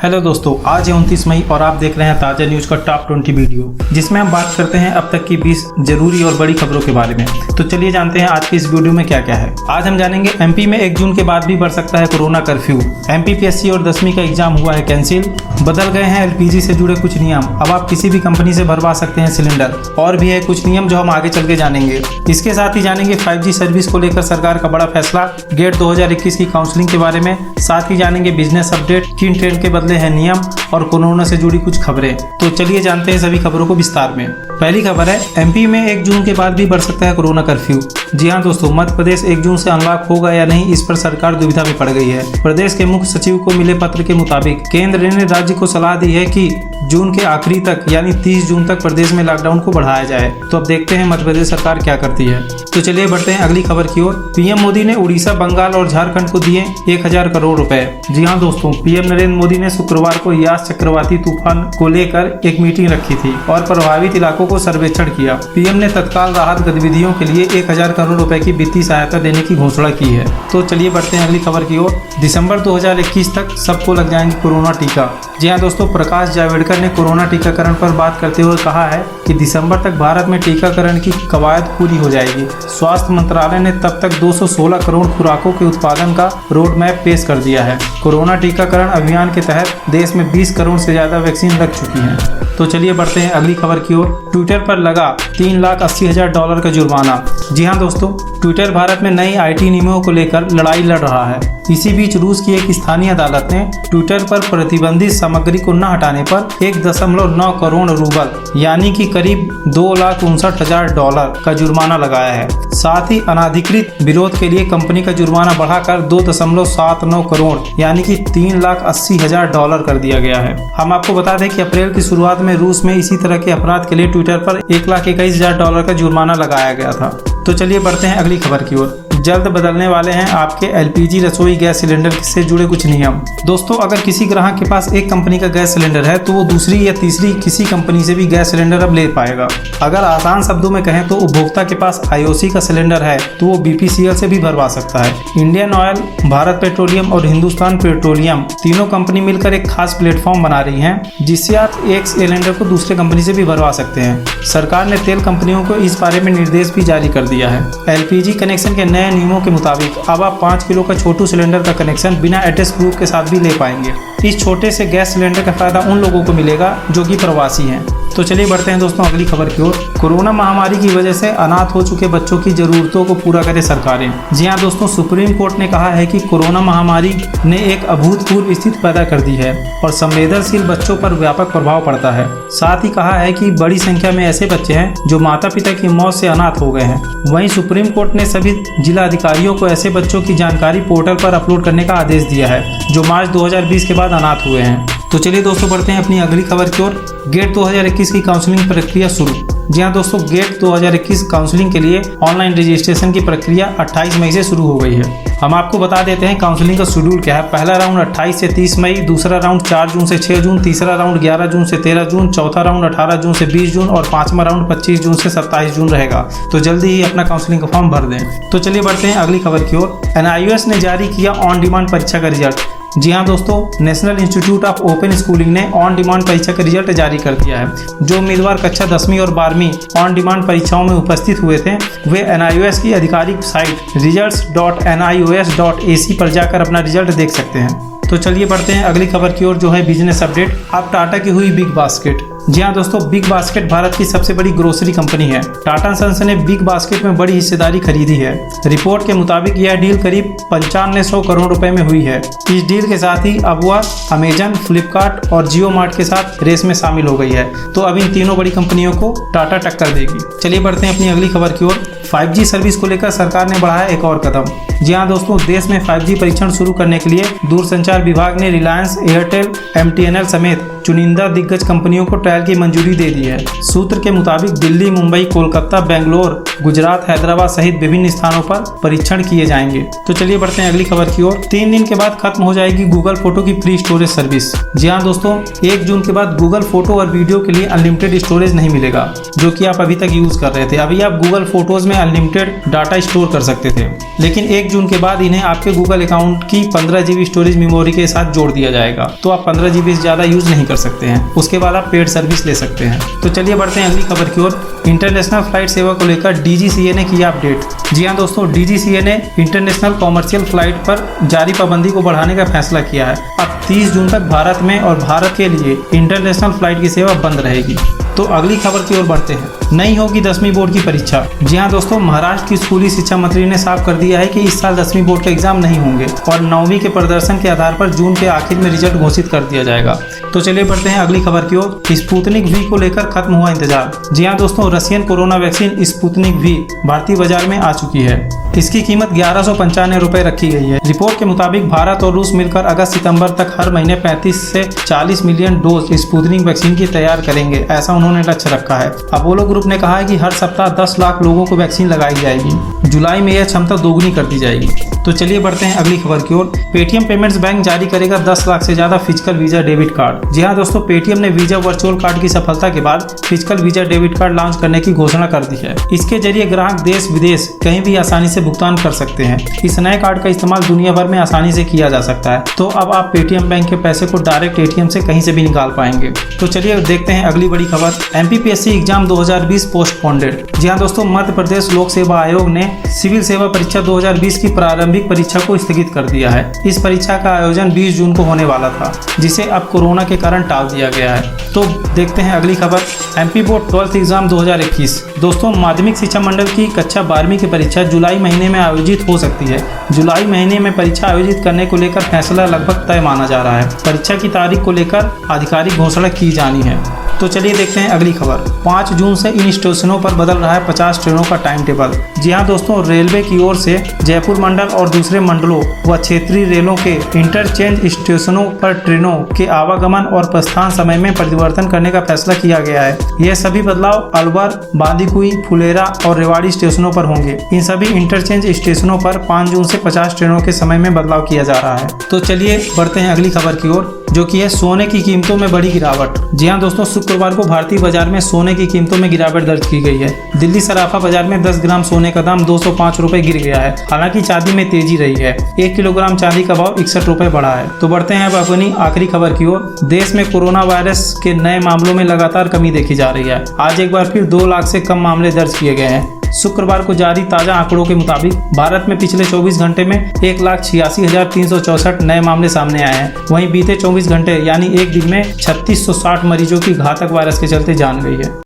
Hello दोस्तों, आज है 29 मई और आप देख रहे हैं ताज़ा न्यूज़ का टॉप 20 वीडियो, जिसमें हम बात करते हैं अब तक की 20 जरूरी और बड़ी खबरों के बारे में। तो चलिए जानते हैं आज की इस वीडियो में क्या क्या है। आज हम जानेंगे एमपी में 1 जून के बाद भी बढ़ सकता है कोरोना कर्फ्यू। एमपीपीएससी और 10वीं का एग्जाम हुआ है कैंसिल। बदल गए हैं एलपीजी से जुड़े कुछ नियम, अब आप किसी भी कंपनी से भरवा सकते हैं सिलेंडर। और भी है कुछ नियम जो हम आगे चल के जानेंगे। इसके साथ ही जानेंगे 5G सर्विस को लेकर सरकार का बड़ा फैसला, गेट 2021 की काउंसलिंग के बारे में। साथ ही जानेंगे बिजनेस अपडेट, किन ट्रेन के बदले हैं नियम और कोरोना से जुड़ी कुछ खबरें। तो चलिए जानते हैं सभी खबरों को विस्तार में। पहली खबर है, एमपी में 1 जून के बाद भी बढ़ सकता है कोरोना कर्फ्यू। जी हां दोस्तों, मध्य प्रदेश 1 जून से अनलॉक होगा या नहीं, इस पर सरकार दुविधा में पड़ गई है। प्रदेश के मुख्य सचिव को मिले पत्र के मुताबिक केंद्र ने राज्य को सलाह दी है कि जून के आखिरी तक यानी 30 जून तक प्रदेश में लॉकडाउन को बढ़ाया जाए। तो अब देखते हैं मध्य प्रदेश सरकार क्या करती है। तो चलिए बढ़ते हैं अगली खबर की ओर। पीएम मोदी ने उड़ीसा, बंगाल और झारखंड को दिए 1000 करोड़ रुपए। जी हां दोस्तों, पीएम नरेंद्र मोदी ने शुक्रवार को यास चक्रवाती तूफान को लेकर एक मीटिंग रखी थी और प्रभावित इलाकों को सर्वेक्षण किया। पीएम ने तत्काल राहत गतिविधियों के लिए 1000 करोड़ रुपए की वित्तीय सहायता देने की घोषणा की है। तो चलिए बढ़ते हैं अगली खबर की ओर। दिसंबर 2021 तक सबको लग जाएंगे कोरोना टीका। जी हाँ दोस्तों, प्रकाश जावड़ेकर ने कोरोना टीकाकरण पर बात करते हुए कहा है कि दिसंबर तक भारत में टीकाकरण की कवायद पूरी हो जाएगी। स्वास्थ्य मंत्रालय ने तब तक 216 करोड़ खुराकों के उत्पादन का रोड मैप पेश कर दिया है। कोरोना टीकाकरण अभियान के तहत देश में 20 करोड़ से ज्यादा वैक्सीन लग चुकी हैं। तो चलिए बढ़ते हैं अगली खबर की ओर। ट्विटर पर लगा $3,80,000 का जुर्माना। जी हाँ दोस्तों, ट्विटर भारत में नई आईटी नियमों को लेकर लड़ाई लड़ रहा है। इसी बीच रूस की एक स्थानीय अदालत ने ट्विटर पर प्रतिबंधित सामग्री को न हटाने पर 1.9 करोड़ रूबल यानी कि करीब $2,59,000 का जुर्माना लगाया है। साथ ही अनाधिकृत विरोध के लिए कंपनी का जुर्माना बढ़ाकर 2.79 करोड़ यानी कि $3,80,000 कर दिया गया है। हम आपको बता दें कि अप्रैल की शुरुआत में रूस में इसी तरह के अपराध के लिए ट्विटर पर $1,21,000 का जुर्माना लगाया गया था। तो चलिए बढ़ते हैं अगली खबर की ओर। जल्द बदलने वाले हैं आपके एलपीजी रसोई गैस सिलेंडर से जुड़े कुछ नियम। दोस्तों, अगर किसी ग्राहक के पास एक कंपनी का गैस सिलेंडर है तो वो दूसरी या तीसरी किसी कंपनी से भी गैस सिलेंडर अब ले पाएगा। अगर आसान शब्दों में कहें तो उपभोक्ता के पास आईओसी का सिलेंडर है तो वो बीपीसीएल से भी भरवा सकता है। इंडियन ऑयल, भारत पेट्रोलियम और हिंदुस्तान पेट्रोलियम तीनों कंपनी मिलकर एक खास प्लेटफॉर्म बना रही हैं, जिससे आप एक सिलेंडर को दूसरे कंपनी से भी भरवा सकते हैं। सरकार ने तेल कंपनियों को इस बारे में निर्देश भी जारी कर दिया है। एलपीजी कनेक्शन के नए नियमों के मुताबिक अब आप 5 किलो का छोटू सिलेंडर का कनेक्शन बिना एड्रेस प्रूफ के साथ भी ले पाएंगे। इस छोटे से गैस सिलेंडर का फायदा उन लोगों को मिलेगा जो कि प्रवासी हैं। तो चलिए बढ़ते हैं दोस्तों अगली खबर की ओर। कोरोना महामारी की वजह से अनाथ हो चुके बच्चों की जरूरतों को पूरा करे सरकारें। जी हाँ दोस्तों, सुप्रीम कोर्ट ने कहा है कि कोरोना महामारी ने एक अभूतपूर्व स्थिति पैदा कर दी है और संवेदनशील बच्चों पर व्यापक प्रभाव पड़ता है। साथ ही कहा है कि बड़ी संख्या में ऐसे बच्चे हैं जो माता पिता की मौत से अनाथ हो गए हैं। वहीं सुप्रीम कोर्ट ने सभी जिला अधिकारियों को ऐसे बच्चों की जानकारी पोर्टल पर अपलोड करने का आदेश दिया है जो मार्च 2020 के बाद अनाथ हुए हैं। तो चलिए दोस्तों बढ़ते हैं अपनी अगली खबर की ओर। गेट 2021 की काउंसलिंग प्रक्रिया शुरू। जी हाँ दोस्तों, गेट 2021 काउंसलिंग के लिए ऑनलाइन रजिस्ट्रेशन की प्रक्रिया 28 मई से शुरू हो गई है। हम आपको बता देते हैं काउंसलिंग का शेड्यूल क्या है। पहला राउंड 28 से 30 मई, दूसरा राउंड 4 जून से 6 जून, तीसरा राउंड 11 जून से 13 जून, चौथा राउंड 18 जून से 20 जून और पांचवा राउंड 25 जून से 27 जून रहेगा। तो जल्दी ही अपना काउंसलिंग का फॉर्म भर दें। तो चलिए बढ़ते हैं अगली खबर की ओर। NIOS ने जारी किया ऑन डिमांड परीक्षा का रिजल्ट। जी हाँ दोस्तों, national institute of open schooling ने ऑन डिमांड परीक्षा का रिजल्ट जारी कर दिया है। जो उम्मीदवार कक्षा 10वीं और 12वीं ऑन डिमांड परीक्षाओं में उपस्थित हुए थे वे NIOS की आधिकारिक साइट results.nios.ac पर जाकर अपना रिजल्ट देख सकते हैं। तो चलिए बढ़ते हैं अगली खबर की ओर जो है बिजनेस अपडेट। अब टाटा की हुई बिग बास्केट। जी हाँ दोस्तों, बिग बास्केट भारत की सबसे बड़ी ग्रोसरी कंपनी है। टाटा सन्स ने बिग बास्केट में बड़ी हिस्सेदारी खरीदी है। रिपोर्ट के मुताबिक यह डील करीब 9500 करोड़ रुपए में हुई है। इस डील के साथ ही अब वह अमेजन, फ्लिपकार्ट और जियो मार्ट के साथ रेस में शामिल हो गई है। तो अब इन तीनों बड़ी कंपनियों को टाटा टक्कर देगी। चलिए बढ़ते हैं अपनी अगली खबर की ओर। 5G सर्विस को लेकर सरकार ने बढ़ाया एक और कदम। जी हाँ दोस्तों, देश में 5G परीक्षण शुरू करने के लिए दूरसंचार विभाग ने रिलायंस, एयरटेल, MTNL समेत चुनिंदा दिग्गज कंपनियों को ट्रायल की मंजूरी दे दी है। सूत्र के मुताबिक दिल्ली, मुंबई, कोलकाता, बेंगलोर, गुजरात, हैदराबाद सहित विभिन्न स्थानों पर परीक्षण किए जाएंगे। तो चलिए बढ़ते हैं अगली खबर की ओर। 3 दिन के बाद खत्म हो जाएगी गूगल फोटो की फ्री स्टोरेज सर्विस। जी हाँ दोस्तों, 1 जून के बाद गूगल फोटो और वीडियो के लिए अनलिमिटेड स्टोरेज नहीं मिलेगा, जो कि आप अभी तक यूज कर रहे थे। अभी आप गूगल फोटोज में अनलिमिटेड डाटा स्टोर कर सकते थे, लेकिन 1 जून के बाद इन्हें आपके गूगल अकाउंट की 15 GB स्टोरेज मेमोरी के साथ जोड़ दिया जाएगा। तो आप 15 GB से ज्यादा यूज नहीं कर सकते हैं। उसके बाद आप पेड सर्विस ले सकते हैं। तो चलिए बढ़ते हैं अगली खबर की ओर। इंटरनेशनल फ्लाइट सेवा को लेकर DGCA ने किया अपडेट। जी हाँ दोस्तों, DGCA ने इंटरनेशनल कॉमर्शियल फ्लाइट पर जारी पाबंदी को बढ़ाने का फैसला किया है। अब 30 जून तक भारत में और भारत के लिए इंटरनेशनल फ्लाइट की सेवा बंद रहेगी। तो अगली खबर की ओर बढ़ते हैं। नहीं होगी 10वीं बोर्ड की परीक्षा। जी हाँ दोस्तों, महाराष्ट्र की स्कूली शिक्षा मंत्री ने साफ कर दिया है कि इस साल 10वीं बोर्ड का एग्जाम नहीं होंगे और 9वीं के प्रदर्शन के आधार पर जून के आखिर में रिजल्ट घोषित कर दिया जाएगा। तो चलिए बढ़ते हैं अगली खबर की ओर। स्पुतनिक V को लेकर खत्म हुआ इंतजार। जी हाँ दोस्तों, Russian corona vaccine Sputnik V भारतीय बाजार में आ चुकी है। इसकी कीमत 1195 रुपए रखी गई है। रिपोर्ट के मुताबिक भारत और रूस मिलकर अगस्त-सितंबर तक हर महीने 35 से 40 मिलियन डोज स्पुतनिक वैक्सीन की तैयार करेंगे, ऐसा उन्होंने लक्ष्य रखा है। अपोलो ग्रुप ने कहा है कि हर सप्ताह 10 लाख लोगों को वैक्सीन लगाई जाएगी। जुलाई में यह क्षमता दोगुनी कर दी जाएगी। तो चलिए बढ़ते हैं अगली खबर की ओर। पेटीएम पेमेंट्स बैंक जारी करेगा 10 लाख से ज्यादा फिजिकल वीजा डेबिट कार्ड। जी हाँ दोस्तों, पेटीएम ने वीजा वर्चुअल कार्ड की सफलता के बाद physical visa debit card launch करने की घोषणा कर दी है। इसके जरिए ग्राहक देश विदेश कहीं भी आसानी से भुगतान कर सकते हैं। इस नए कार्ड का इस्तेमाल दुनिया भर में आसानी से किया जा सकता है। तो अब आप पेटीएम बैंक के पैसे को डायरेक्ट एटीएम से कहीं से भी निकाल पाएंगे। तो चलिए देखते हैं अगली बड़ी खबर। MPPSC exam 2020 postponed. जी हाँ दोस्तों, मध्य प्रदेश लोक सेवा आयोग ने सिविल सेवा परीक्षा 2020 की प्रारंभिक परीक्षा को स्थगित कर दिया है। इस परीक्षा का आयोजन 20 जून को होने वाला था, जिसे अब कोरोना के कारण टाल दिया गया है। तो देखते हैं अगली खबर। MP board 12th exam 2021। दोस्तों, माध्यमिक शिक्षा मंडल की कक्षा 12वीं की परीक्षा जुलाई महीने में आयोजित हो सकती है। जुलाई महीने में परीक्षा आयोजित करने को लेकर फैसला लगभग तय माना जा रहा है। परीक्षा की तारीख को लेकर आधिकारिक घोषणा की जानी है। तो चलिए देखते हैं अगली खबर। 5 जून से इन स्टेशनों पर बदल रहा है 50 ट्रेनों का टाइम टेबल। जी हाँ दोस्तों, रेलवे की ओर से जयपुर मंडल और दूसरे मंडलों व क्षेत्रीय रेलों के इंटरचेंज स्टेशनों पर ट्रेनों के आवागमन और प्रस्थान समय में परिवर्तन करने का फैसला किया गया है। यह सभी बदलाव अलवर, बांदीकुई, फुलेरा और रेवाड़ी स्टेशनों पर होंगे। इन सभी इंटरचेंज स्टेशनों पर 5 जून से 50 ट्रेनों के समय में बदलाव किया जा रहा है। तो चलिए बढ़ते हैं अगली खबर की ओर, जो कि है सोने की कीमतों में बड़ी गिरावट। जी हाँ दोस्तों, शुक्रवार को भारतीय बाजार में सोने की कीमतों में गिरावट दर्ज की गई है। दिल्ली सराफा बाजार में 10 ग्राम सोने का दाम 205 रुपए गिर गया है। हालांकि चांदी में तेजी रही है। 1 किलोग्राम चांदी का भाव 61 रुपए बढ़ा है। तो बढ़ते हैं अब अपनी आखिरी खबर की ओर। देश में कोरोना वायरस के नए मामलों में लगातार कमी देखी जा रही है। आज एक बार फिर 2 लाख से कम मामले दर्ज किए गए हैं। शुक्रवार को जारी ताजा आंकड़ों के मुताबिक भारत में पिछले 24 घंटे में 1,86,364 नए मामले सामने आए हैं। वहीं बीते 24 घंटे यानी एक दिन में 3660 मरीजों की घातक वायरस के चलते जान गई है।